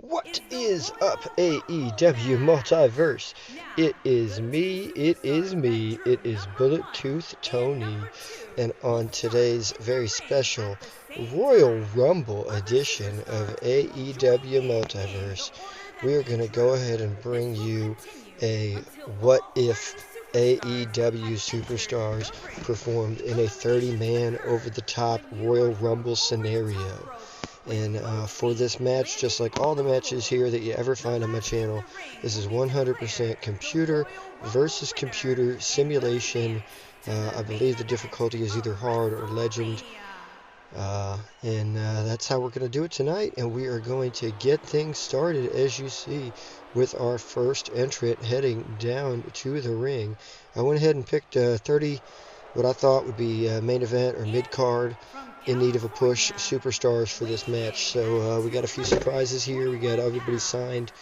What is up, AEW Multiverse? It is me, it is Bullet Tooth Tony, and on today's very special Royal Rumble edition of AEW Multiverse, we are going to go ahead and bring you a what if AEW superstars performed in a 30-man over-the-top Royal Rumble scenario. And for this match, just like all the matches here that you ever find on my channel, this is 100% computer versus computer simulation. I believe the difficulty is either hard or legend. And that's how we're going to do it tonight. And we are going to get things started, as you see, with our first entrant heading down to the ring. I went ahead and picked 30, what I thought would be main event or mid-card, in need of a push superstars for this match. So we got a few surprises here. We got everybody signed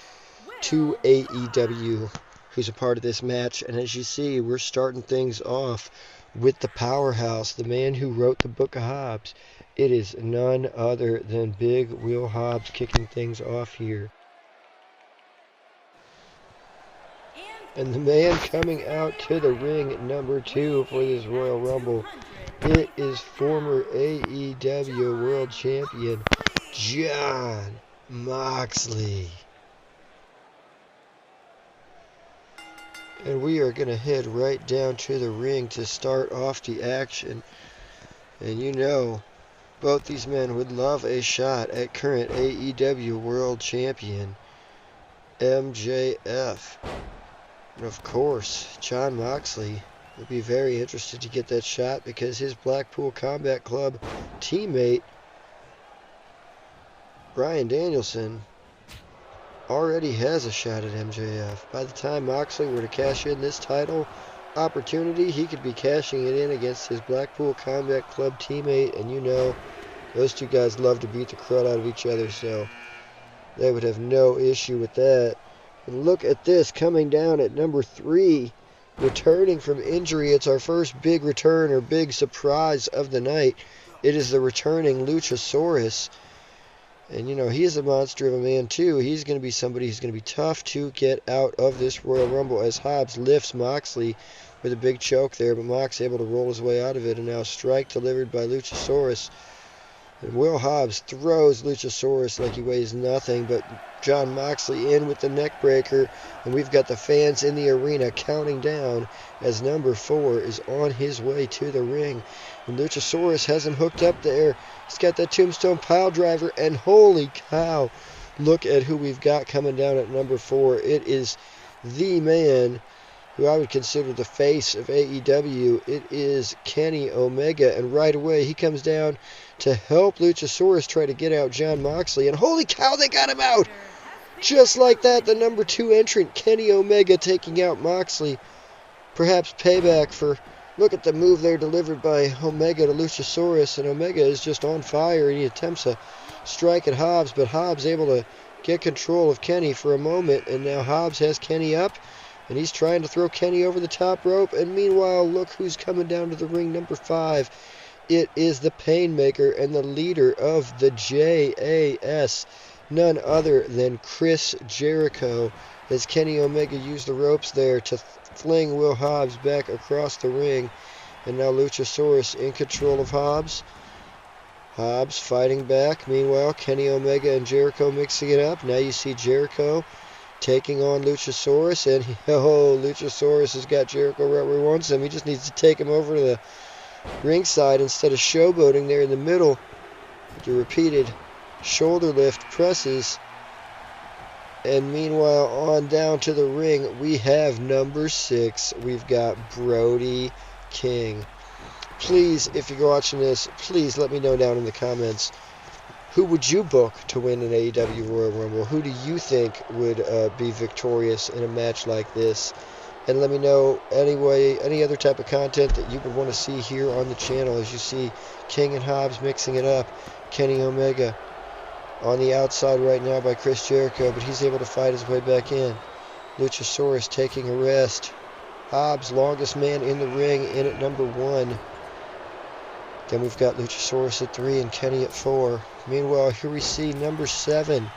to AEW who's a part of this match. And as you see, we're starting things off with the powerhouse, the man who wrote the Book of Hobbs. It is none other than Big Will Hobbs kicking things off here. And the man coming out to the ring at number 2 for this Royal Rumble, it is former AEW World Champion Jon Moxley. And we are going to head right down to the ring to start off the action. And you know, both these men would love a shot at current AEW World Champion MJF. And of course, Jon Moxley would be very interested to get that shot because his Blackpool Combat Club teammate, Bryan Danielson, already has a shot at MJF. By the time Moxley were to cash in this title opportunity, he could be cashing it in against his Blackpool Combat Club teammate, and you know, those two guys love to beat the crud out of each other, so they would have no issue with that. And look at this, coming down at number 3, returning from injury. It's our first big return or big surprise of the night. It is the returning Luchasaurus. And, you know, he is a monster of a man, too. He's going to be somebody who's going to be tough to get out of this Royal Rumble as Hobbs lifts Moxley with a big choke there. But Mox able to roll his way out of it. And now strike delivered by Luchasaurus. And Will Hobbs throws Luchasaurus like he weighs nothing, but Jon Moxley in with the neck breaker, and we've got the fans in the arena counting down as number 4 is on his way to the ring. And Luchasaurus has him hooked up there. He's got that tombstone pile driver, and holy cow, look at who we've got coming down at number 4. It is the man who I would consider the face of AEW. It is Kenny Omega, and right away he comes down to help Luchasaurus try to get out Jon Moxley, and holy cow, they got him out! Just like that, the number 2 entrant, Kenny Omega, taking out Moxley. Perhaps payback for, look at the move there delivered by Omega to Luchasaurus, and Omega is just on fire, and he attempts a strike at Hobbs, but Hobbs able to get control of Kenny for a moment, and now Hobbs has Kenny up, and he's trying to throw Kenny over the top rope, and meanwhile, look who's coming down to the ring, number 5. It is the Painmaker and the leader of the JAS, none other than Chris Jericho, as Kenny Omega used the ropes there to fling Will Hobbs back across the ring. And now Luchasaurus in control of Hobbs. Hobbs fighting back. Meanwhile, Kenny Omega and Jericho mixing it up. Now you see Jericho taking on Luchasaurus, and Luchasaurus has got Jericho right where he wants him. He just needs to take him over to the ringside instead of showboating there in the middle. The repeated shoulder lift presses. And meanwhile, on down to the ring, we have number 6. We've got Brody King. Please, if you're watching this, please let me know down in the comments, who would you book to win an AEW Royal Rumble? Who do you think would be victorious in a match like this? And let me know any other type of content that you would want to see here on the channel. As you see, King and Hobbs mixing it up. Kenny Omega on the outside right now by Chris Jericho, but he's able to fight his way back in. Luchasaurus taking a rest. Hobbs, longest man in the ring, in at number 1. Then we've got Luchasaurus at 3 and Kenny at 4. Meanwhile, here we see number 7,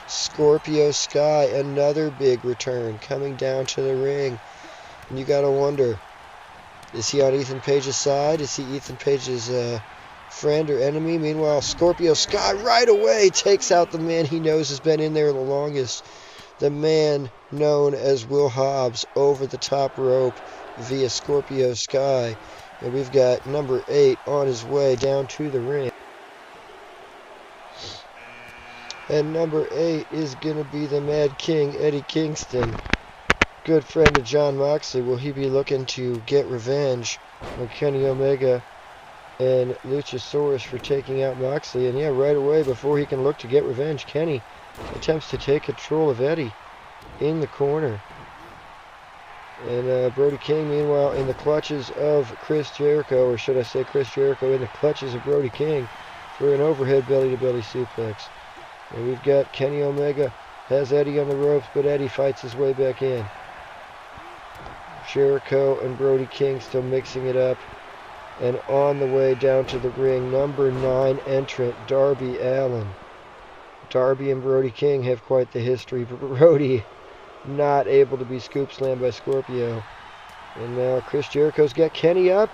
Scorpio Sky, another big return, coming down to the ring. And you gotta wonder, is he on Ethan Page's side? Is he Ethan Page's friend or enemy? Meanwhile, Scorpio Sky right away takes out the man he knows has been in there the longest. The man known as Will Hobbs over the top rope via Scorpio Sky. And we've got number 8 on his way down to the ring. And number 8 is going to be the Mad King, Eddie Kingston. Good friend of Jon Moxley. Will he be looking to get revenge on Kenny Omega and Luchasaurus for taking out Moxley? And yeah, right away, before he can look to get revenge, Kenny attempts to take control of Eddie in the corner. And Brody King, meanwhile, in the clutches of Chris Jericho, or should I say Chris Jericho in the clutches of Brody King for an overhead belly-to-belly suplex. And we've got Kenny Omega has Eddie on the ropes, but Eddie fights his way back in. Jericho and Brody King still mixing it up. And on the way down to the ring, number 9 entrant, Darby Allin. Darby and Brody King have quite the history, but Brody not able to be scoop slammed by Scorpio. And now Chris Jericho's got Kenny up.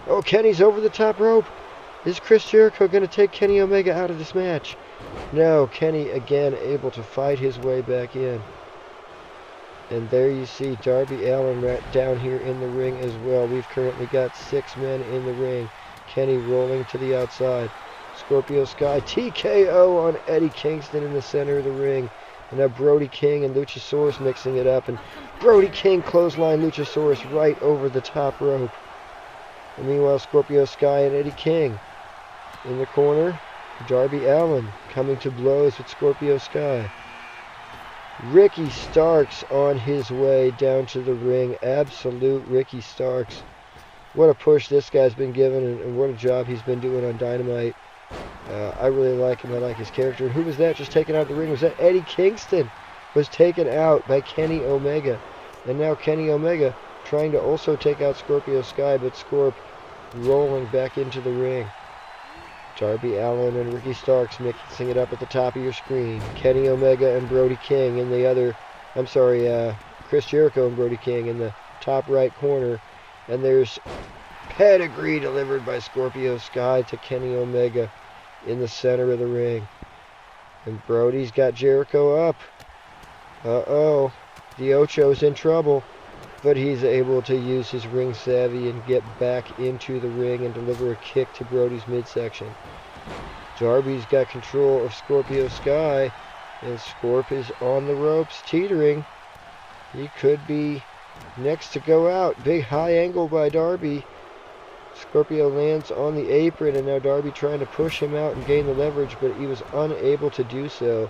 Oh, Kenny's over the top rope. Is Chris Jericho going to take Kenny Omega out of this match? No, Kenny again able to fight his way back in. And there you see Darby Allin right down here in the ring as well. We've currently got 6 men in the ring. Kenny rolling to the outside. Scorpio Sky TKO on Eddie Kingston in the center of the ring. And now Brody King and Luchasaurus mixing it up. And Brody King clothesline Luchasaurus right over the top rope. And meanwhile, Scorpio Sky and Eddie King in the corner. Darby Allin coming to blows with Scorpio Sky. Ricky Starks on his way down to the ring. Absolute Ricky Starks. What a push this guy's been given, and what a job he's been doing on Dynamite. I really like him. I like his character. And who was that just taken out of the ring? Was that Eddie Kingston? Was taken out by Kenny Omega. And now Kenny Omega trying to also take out Scorpio Sky, but Scorp rolling back into the ring. Darby Allin and Ricky Starks mixing it up at the top of your screen. Kenny Omega and Brody King in the other, Chris Jericho and Brody King in the top right corner. And there's pedigree delivered by Scorpio Sky to Kenny Omega in the center of the ring. And Brody's got Jericho up. Uh-oh. The Ocho's in trouble. But he's able to use his ring savvy and get back into the ring and deliver a kick to Brody's midsection. Darby's got control of Scorpio Sky. And Scorp is on the ropes, teetering. He could be next to go out. Big high angle by Darby. Scorpio lands on the apron, and now Darby trying to push him out and gain the leverage, but he was unable to do so.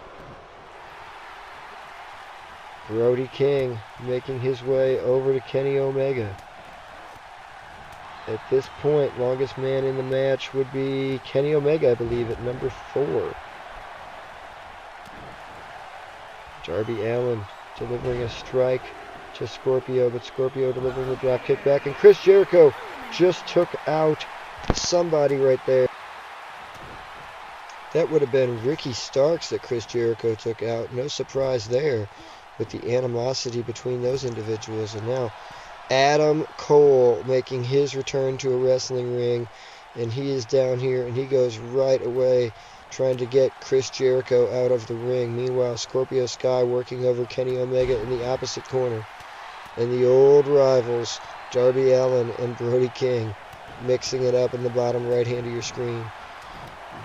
Brody King making his way over to Kenny Omega. At this point, longest man in the match would be Kenny Omega, I believe, at number 4. Darby Allin delivering a strike to Scorpio, but Scorpio delivering the drop kick back, and Chris Jericho just took out somebody right there. That would have been Ricky Starks that Chris Jericho took out. No surprise there with the animosity between those individuals. And now Adam Cole making his return to a wrestling ring, and he is down here, and he goes right away trying to get Chris Jericho out of the ring. Meanwhile, Scorpio Sky working over Kenny Omega in the opposite corner. And the old rivals, Darby Allin and Brody King, mixing it up in the bottom right hand of your screen.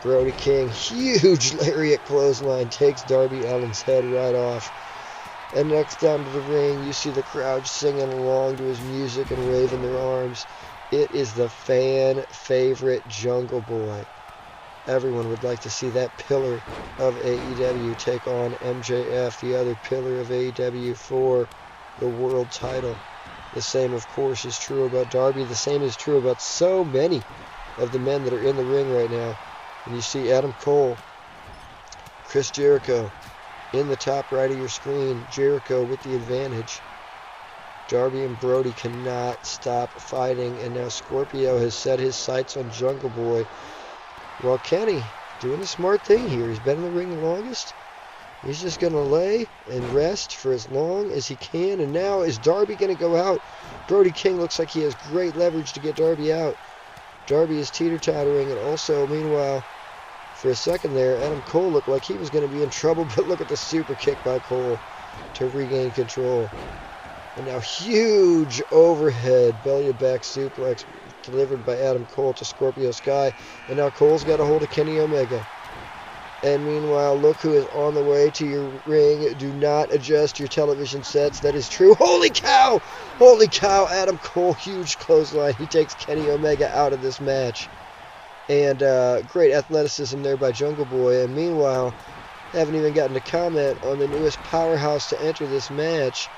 Brody King, huge lariat clothesline, takes Darby Allin's head right off. And next down to the ring, you see the crowd singing along to his music and waving their arms. It is the fan favorite Jungle Boy. Everyone would like to see that pillar of AEW take on MJF, the other pillar of AEW, for the world title. The same, of course, is true about Darby. The same is true about so many of the men that are in the ring right now. And you see Adam Cole, Chris Jericho in the top right of your screen. Jericho with the advantage. Darby and Brody cannot stop fighting. And now Scorpio has set his sights on Jungle Boy. Well, Kenny doing a smart thing here. He's been in the ring the longest. He's just going to lay and rest for as long as he can. And now is Darby going to go out? Brody King looks like he has great leverage to get Darby out. Darby is teeter-tottering. And also, meanwhile, for a second there, Adam Cole looked like he was going to be in trouble. But look at the super kick by Cole to regain control. And now huge overhead belly-to-back suplex delivered by Adam Cole to Scorpio Sky. And now Cole's got a hold of Kenny Omega. And meanwhile, look who is on the way to your ring. Do not adjust your television sets. That is true. Holy cow! Holy cow, Adam Cole, huge clothesline. He takes Kenny Omega out of this match. And great athleticism there by Jungle Boy. And meanwhile, haven't even gotten to comment on the newest powerhouse to enter this match.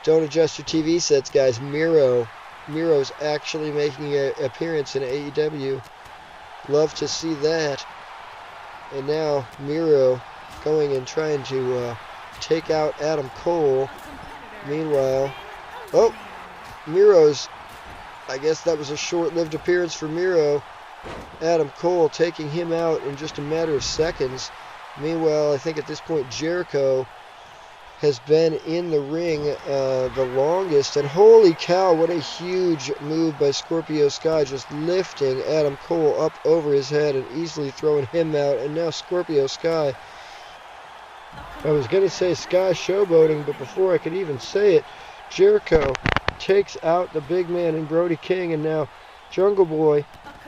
Don't adjust your TV sets, guys. Miro. Miro's actually making an appearance in AEW. Love to see that. And now Miro going and trying to take out Adam Cole. Meanwhile, oh, Miro's, I guess that was a short-lived appearance for Miro. Adam Cole taking him out in just a matter of seconds. Meanwhile, I think at this point Jericho has been in the ring the longest. And holy cow, what a huge move by Scorpio Sky, just lifting Adam Cole up over his head and easily throwing him out. And now Scorpio Sky, I was going to say Sky showboating, but before I could even say it, Jericho takes out the big man in Brody King. And now Jungle Boy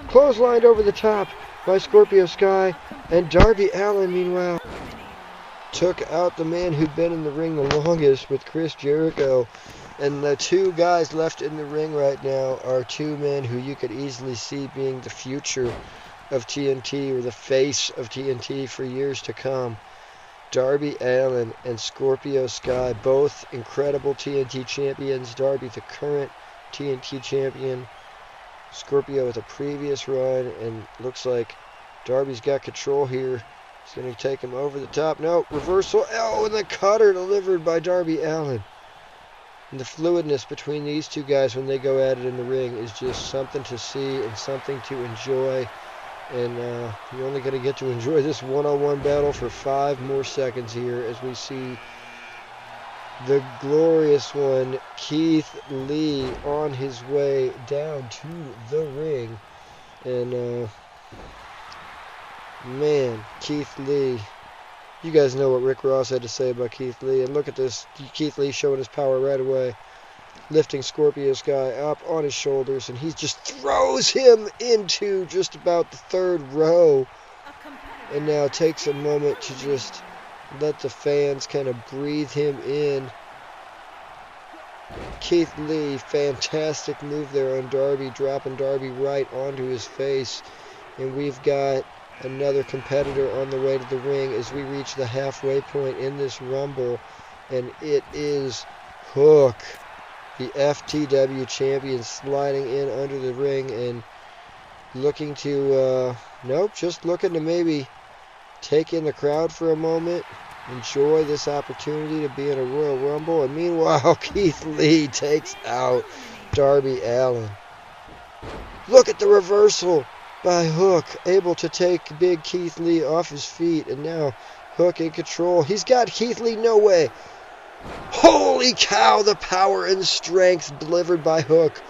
clotheslined over the top by Scorpio Sky. And Darby Allin, meanwhile, took out the man who'd been in the ring the longest with Chris Jericho. And the two guys left in the ring right now are two men who you could easily see being the future of TNT, or the face of TNT for years to come. Darby Allin and Scorpio Sky, both incredible TNT champions. Darby, the current TNT champion. Scorpio with a previous run, and looks like Darby's got control here. He's going to take him over the top. No, reversal. Oh, and the cutter delivered by Darby Allin. And the fluidness between these two guys when they go at it in the ring is just something to see and something to enjoy. And you're only going to get to enjoy this one-on-one battle for 5 more seconds here as we see the glorious one, Keith Lee, on his way down to the ring. And man, Keith Lee. You guys know what Rick Ross had to say about Keith Lee. And look at this. Keith Lee showing his power right away. Lifting Scorpio Sky up on his shoulders. And he just throws him into just about the 3rd row. And now takes a moment to just let the fans kind of breathe him in. Keith Lee, fantastic move there on Darby. Dropping Darby right onto his face. And we've got another competitor on the way to the ring as we reach the halfway point in this Rumble. And it is Hook, the FTW champion, sliding in under the ring and looking to, nope, just looking to maybe take in the crowd for a moment. Enjoy this opportunity to be in a Royal Rumble. And meanwhile, Keith Lee takes out Darby Allin. Look at the reversal by Hook, able to take big Keith Lee off his feet. And now Hook in control. He's got Keith Lee, no way. Holy cow, the power and strength delivered by Hook.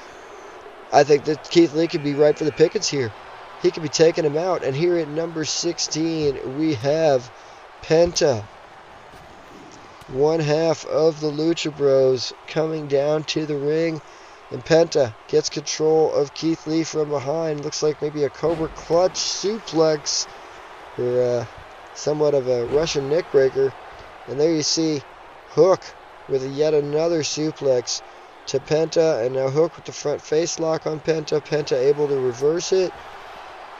I think that Keith Lee could be right for the pickets here. He could be taking him out. And here at number 16, we have Penta, one half of the Lucha Bros, coming down to the ring. And Penta gets control of Keith Lee from behind. Looks like maybe a Cobra Clutch suplex, or somewhat of a Russian neckbreaker. And there you see Hook with yet another suplex to Penta. And now Hook with the front face lock on Penta. Penta able to reverse it.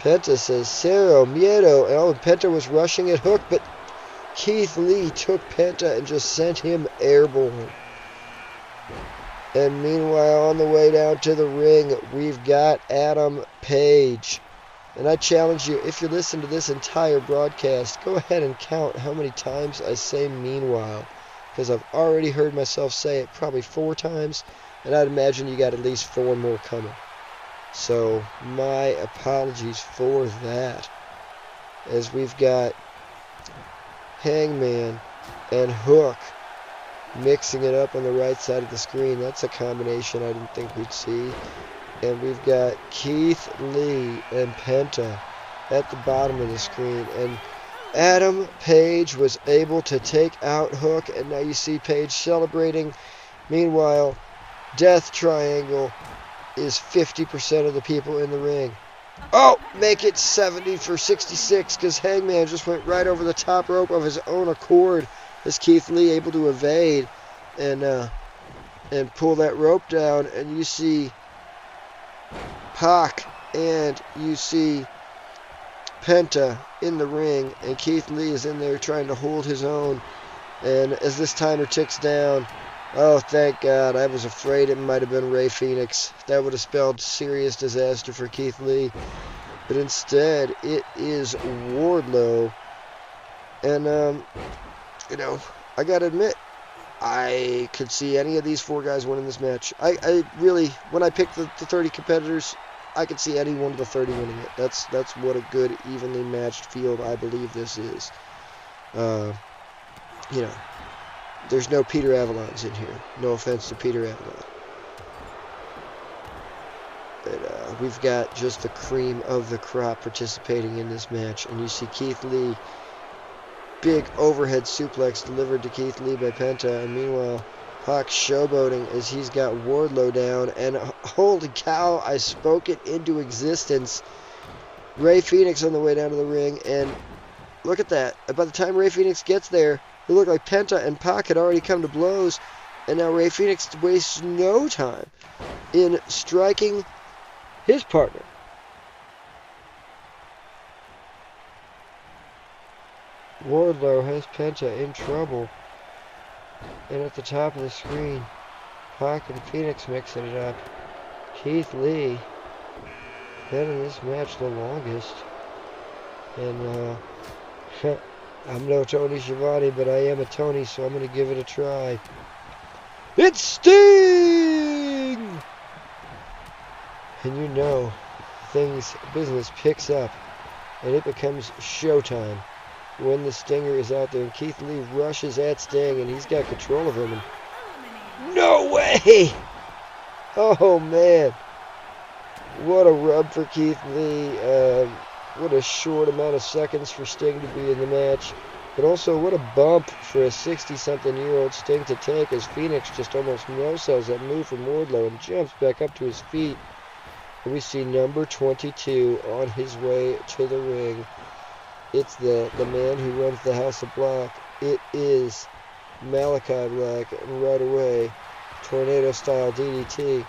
Penta says, Cero miedo. Oh, and Penta was rushing at Hook, but Keith Lee took Penta and just sent him airborne. And meanwhile, on the way down to the ring, we've got Adam Page. And I challenge you, if you listen to this entire broadcast, go ahead and count how many times I say meanwhile. Because I've already heard myself say it probably 4 times, and I'd imagine you got at least 4 more coming. So, my apologies for that. As we've got Hangman, and Hook mixing it up on the right side of the screen. That's a combination I didn't think we'd see. And we've got Keith Lee and Penta at the bottom of the screen. And Adam Page was able to take out Hook, and now you see Page celebrating. Meanwhile, Death Triangle is 50% of the people in the ring. Oh, make it 70 for 66, because Hangman just went right over the top rope of his own accord as Keith Lee able to evade and pull that rope down. And you see Pac and you see Penta in the ring, and Keith Lee is in there trying to hold his own. And as this timer ticks down, oh, thank God, I was afraid it might have been Rey Fenix. That would have spelled serious disaster for Keith Lee. But instead, it is Wardlow. And, I gotta admit, I could see any of these four guys winning this match. I really, when I picked the 30 competitors, I could see any one of the 30 winning it. That's what a good, evenly matched field I believe this is. There's no Peter Avalons in here. No offense to Peter Avalon. But we've got just the cream of the crop participating in this match. And you see Keith Lee, big overhead suplex delivered to Keith Lee by Penta. And meanwhile, Pac showboating as he's got Wardlow down. And holy cow, I spoke it into existence. Rey Fenix on the way down to the ring. And look at that. By the time Rey Fenix gets there, it looked like Penta and Pac had already come to blows, and now Rey Fenix wastes no time in striking his partner. Wardlow has Penta in trouble, and at the top of the screen, Pac and Phoenix mixing it up. Keith Lee been in this match the longest, and I'm no Tony Schiavone, but I am a Tony, so I'm going to give it a try. It's Sting! And business picks up, and it becomes showtime when the Stinger is out there. And Keith Lee rushes at Sting, and he's got control of him. And no way! Oh, man. What a rub for Keith Lee. What a short amount of seconds for Sting to be in the match. But also, what a bump for a 60-something-year-old Sting to take as Phoenix just almost no-sells that move from Wardlow and jumps back up to his feet. And we see number 22 on his way to the ring. It's the man who runs the House of Black. It is Malachi Black. And right away, tornado-style DDT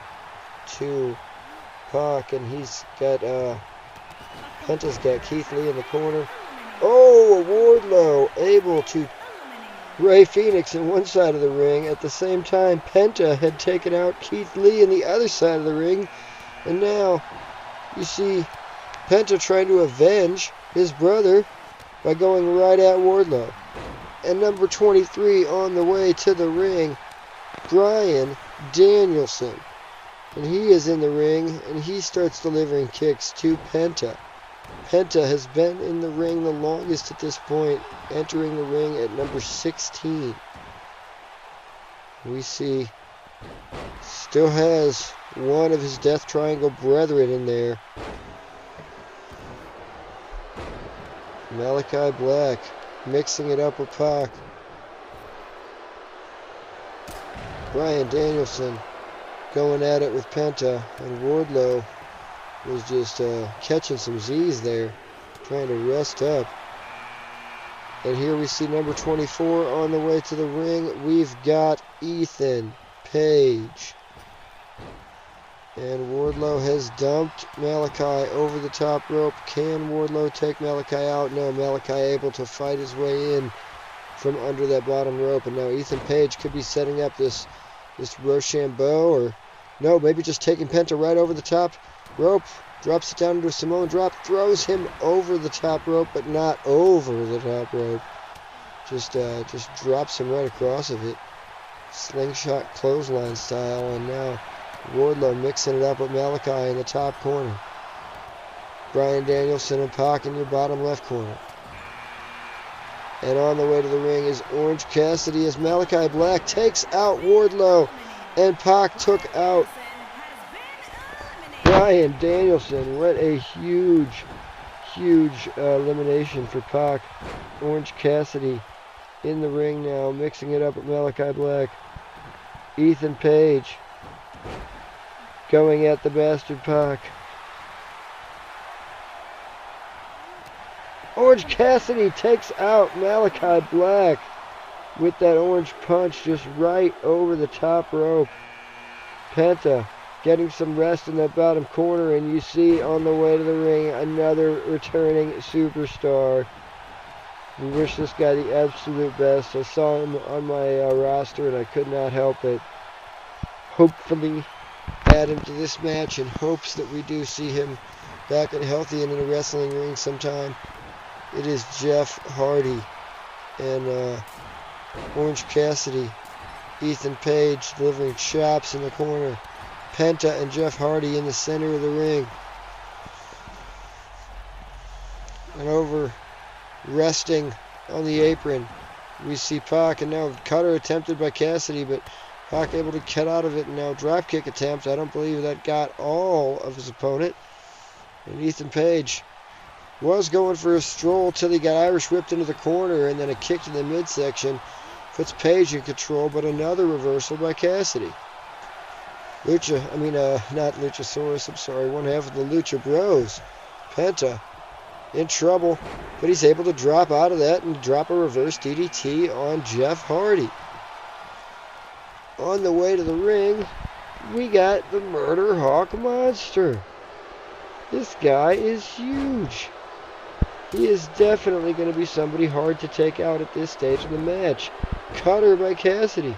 to Pac. And he's got... Penta's got Keith Lee in the corner. Oh, Wardlow able to Rey Fenix in one side of the ring. At the same time, Penta had taken out Keith Lee in the other side of the ring. And now you see Penta trying to avenge his brother by going right at Wardlow. And number 23 on the way to the ring, Bryan Danielson. And he is in the ring, and he starts delivering kicks to Penta. Penta has been in the ring the longest at this point, entering the ring at number 16. We see still has one of his Death Triangle brethren in there. Malachi Black mixing it up with Pac. Bryan Danielson going at it with Penta, and Wardlow was just catching some Z's there, trying to rest up. And here we see number 24 on the way to the ring. We've got Ethan Page. And Wardlow has dumped Malachi over the top rope. Can Wardlow take Malachi out? No, Malachi able to fight his way in from under that bottom rope. And now Ethan Page could be setting up this Rochambeau, or no, maybe just taking Penta right over the top rope. Drops it down into a Samoan drop. Throws him over the top rope, but not over the top rope. Just drops him right across of it. Slingshot clothesline style. And now Wardlow mixing it up with Malachi in the top corner. Bryan Danielson and Pac in your bottom left corner. And on the way to the ring is Orange Cassidy as Malachi Black takes out Wardlow. And Pac took out Bryan Danielson. What a huge elimination for Pac. Orange Cassidy in the ring now, mixing it up with Malachi Black. Ethan Page going at the bastard Pac. Orange Cassidy takes out Malachi Black with that orange punch just right over the top rope. Penta getting some rest in that bottom corner, and you see on the way to the ring another returning superstar. We wish this guy the absolute best. I saw him on my roster and I could not help it. Hopefully add him to this match in hopes that we do see him back and healthy and in a wrestling ring sometime. It is Jeff Hardy and Orange Cassidy. Ethan Page delivering chops in the corner. Penta and Jeff Hardy in the center of the ring. And over resting on the apron, we see Pac, and now cutter attempted by Cassidy, but Pac able to cut out of it, and now dropkick attempt. I don't believe that got all of his opponent. And Ethan Page was going for a stroll till he got Irish whipped into the corner, and then a kick to the midsection puts Page in control, but another reversal by Cassidy. Not Luchasaurus, I'm sorry, one half of the Lucha Bros. Penta in trouble, but he's able to drop out of that and drop a reverse DDT on Jeff Hardy. On the way to the ring, we got the Murder Hawk Monster. This guy is huge. He is definitely going to be somebody hard to take out at this stage of the match. Cutter by Cassidy.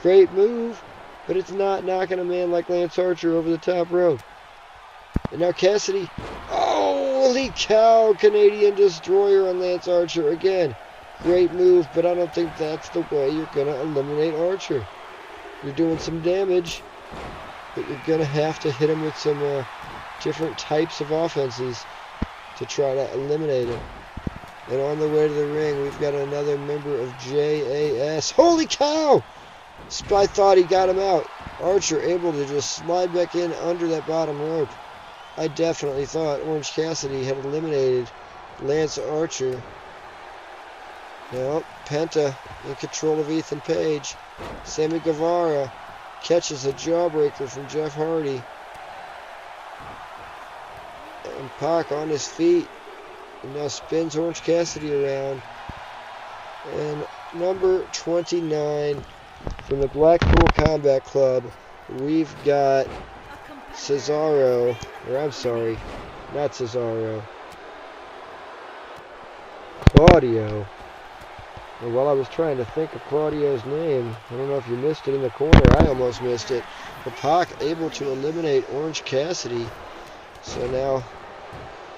Great move, but it's not knocking a man like Lance Archer over the top rope. And now Cassidy, holy cow, Canadian Destroyer on Lance Archer again. Great move, but I don't think that's the way you're going to eliminate Archer. You're doing some damage, but you're going to have to hit him with some different types of offenses to try to eliminate him. And on the way to the ring, we've got another member of JAS. Holy cow! Spy thought he got him out. Archer able to just slide back in under that bottom rope. I definitely thought Orange Cassidy had eliminated Lance Archer. Now, Penta in control of Ethan Page. Sammy Guevara catches a jawbreaker from Jeff Hardy. And Pac on his feet. And now spins Orange Cassidy around. And number 29 from the Blackpool Combat Club, we've got Cesaro. Or I'm sorry, not Cesaro. Claudio. And while I was trying to think of Claudio's name, I don't know if you missed it in the corner. I almost missed it. But Pac able to eliminate Orange Cassidy. So now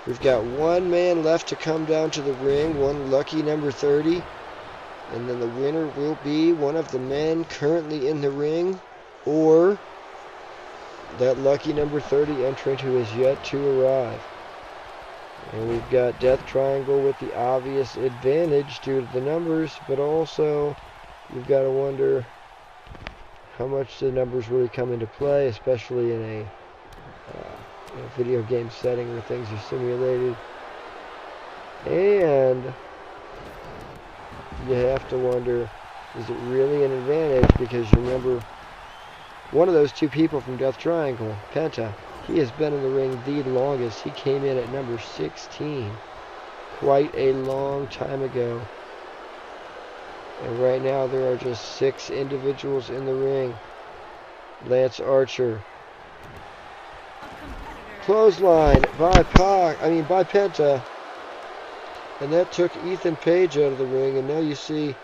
we've got one man left to come down to the ring, one lucky number 30. And then the winner will be one of the men currently in the ring, or that lucky number 30 entrant who is yet to arrive. And we've got Death Triangle with the obvious advantage due to the numbers, but also you've got to wonder how much the numbers really come into play, especially in a video game setting where things are simulated. And you have to wonder, is it really an advantage? Because you remember, one of those two people from Death Triangle, Penta, he has been in the ring the longest. He came in at number 16 quite a long time ago. And right now there are just 6 individuals in the ring. Lance Archer. Clothesline by Penta. And that took Ethan Page out of the ring, and now you see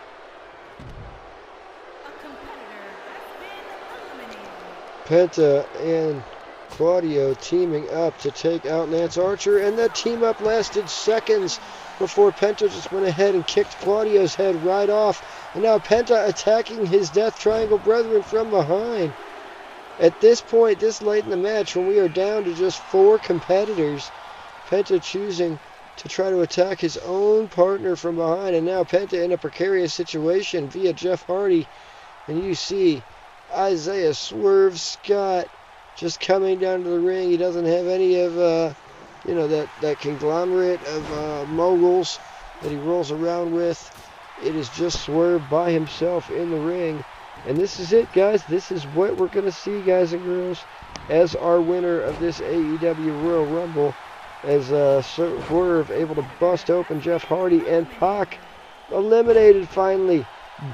Penta and Claudio teaming up to take out Lance Archer, and that team up lasted seconds before Penta just went ahead and kicked Claudio's head right off. And now Penta attacking his Death Triangle brethren from behind. At this point, this late in the match, when we are down to just 4 competitors, Penta choosing to try to attack his own partner from behind. And now Penta in a precarious situation via Jeff Hardy. And you see Isaiah Swerve Scott just coming down to the ring. He doesn't have any of, that conglomerate of moguls that he rolls around with. It is just Swerve by himself in the ring. And this is it, guys. This is what we're going to see, guys and girls, as our winner of this AEW Royal Rumble, as Swerve able to bust open Jeff Hardy, and Pac eliminated finally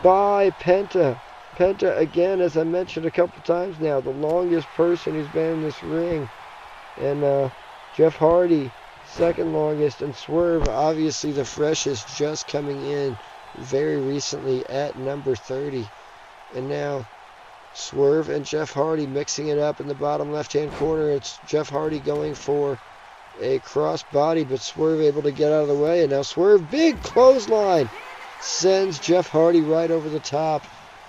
by Penta. Penta, again, as I mentioned a couple times now, the longest person who's been in this ring. And Jeff Hardy, second longest, and Swerve, obviously the freshest, just coming in very recently at number 30. And now Swerve and Jeff Hardy mixing it up in the bottom left-hand corner. It's Jeff Hardy going for a crossbody, but Swerve able to get out of the way. And now Swerve, big clothesline, sends Jeff Hardy right over the top.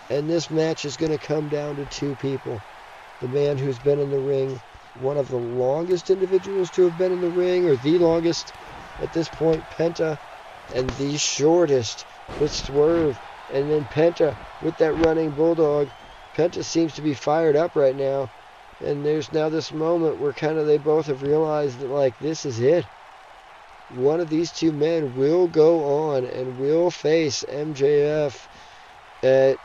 And this match is going to come down to two people. The man who's been in the ring, one of the longest individuals to have been in the ring, or the longest at this point, Penta, and the shortest with Swerve. And then Penta with that running bulldog. Penta seems to be fired up right now. And there's now this moment where kind of they both have realized that, like, this is it. One of these two men will go on and will face MJF at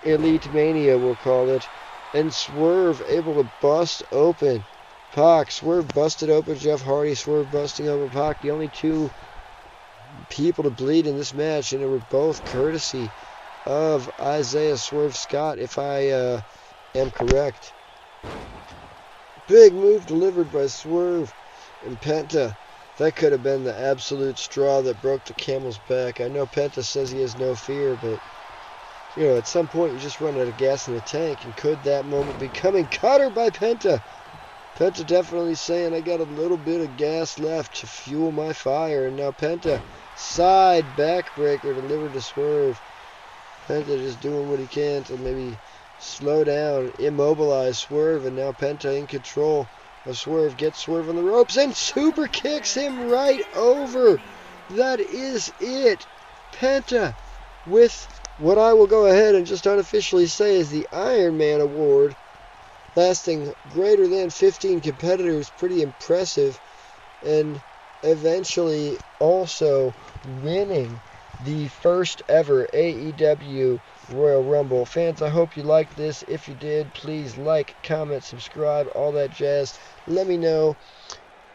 Elite Mania, we'll call it. And Swerve able to bust open Pac. Swerve busted open Jeff Hardy. Swerve busting open Pac. The only two people to bleed in this match, and it were both courtesy of Isaiah Swerve Scott, if I am correct. Big move delivered by Swerve and Penta. That could have been the absolute straw that broke the camel's back. I know Penta says he has no fear, but at some point you just run out of gas in the tank, and could that moment be coming? Cutter by Penta. Penta definitely saying, I got a little bit of gas left to fuel my fire. And now Penta, side backbreaker delivered to Swerve. Penta just doing what he can to maybe slow down, immobilize Swerve, and now Penta in control of Swerve. Gets Swerve on the ropes and super kicks him right over. That is it. Penta with what I will go ahead and just unofficially say is the Iron Man Award, lasting greater than 15 competitors. Pretty impressive. And eventually also winning the first ever AEW Royal Rumble. Fans, I hope you liked this. If you did, please like, comment, subscribe, all that jazz. Let me know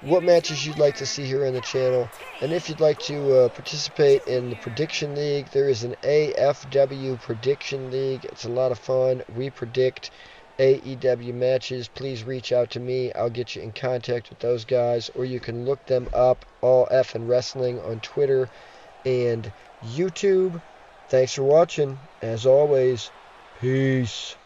what matches you'd like to see here on the channel. And if you'd like to participate in the Prediction League, there is an AFW Prediction League. It's a lot of fun. We predict AEW matches. Please reach out to me. I'll get you in contact with those guys. Or you can look them up, All Effin' Wrestling, on Twitter and YouTube. Thanks for watching. As always, peace.